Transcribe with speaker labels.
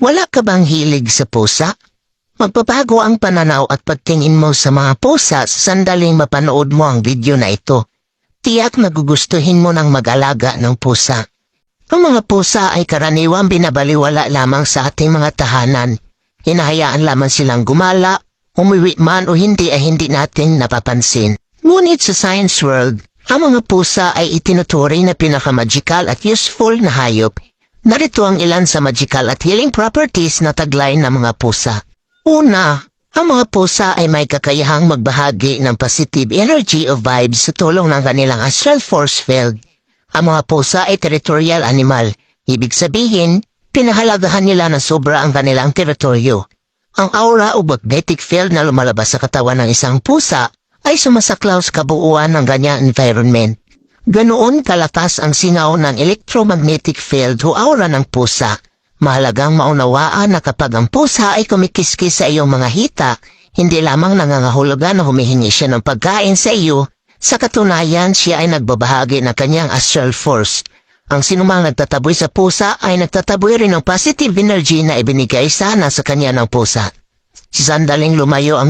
Speaker 1: Wala ka bang hilig sa pusa? Magbabago ang pananaw at pagtingin mo sa mga pusa sa sandaling mapanood mo ang video na ito. Tiyak nagugustuhin mo ng mag-alaga ng pusa. Ang mga pusa ay karaniwang binabaliwala lamang sa ating mga tahanan. Hinahayaan lamang silang gumala, umuwi man o hindi ay hindi natin napapansin. Ngunit sa science world, ang mga pusa ay itinuturing na pinaka-magical at useful na hayop. Narito ang ilan sa magical at healing properties na taglay ng mga pusa. Una, ang mga pusa ay may kakayahang magbahagi ng positive energy o vibes sa tulong ng kanilang astral force field. Ang mga pusa ay territorial animal. Ibig sabihin, pinahalagahan nila na sobra ang kanilang teritoryo. Ang aura o magnetic field na lumalabas sa katawan ng isang pusa ay sumasaklaw sa kabuuan ng ganyang environment. Ganoon kalakas ang singaw ng electromagnetic field o aura ng pusa. Mahalagang maunawaan na kapag ang pusa ay kumikiskis sa iyong mga hita, hindi lamang nangangahulugan na humihingi siya ng pagkain sa iyo, sa katunayan siya ay nagbabahagi ng kanyang astral force. Ang sinumang nagtataboy sa pusa ay nagtataboy rin ng positive energy na ibinigay sana sa kanya ng pusa. Sandaling lumayo ang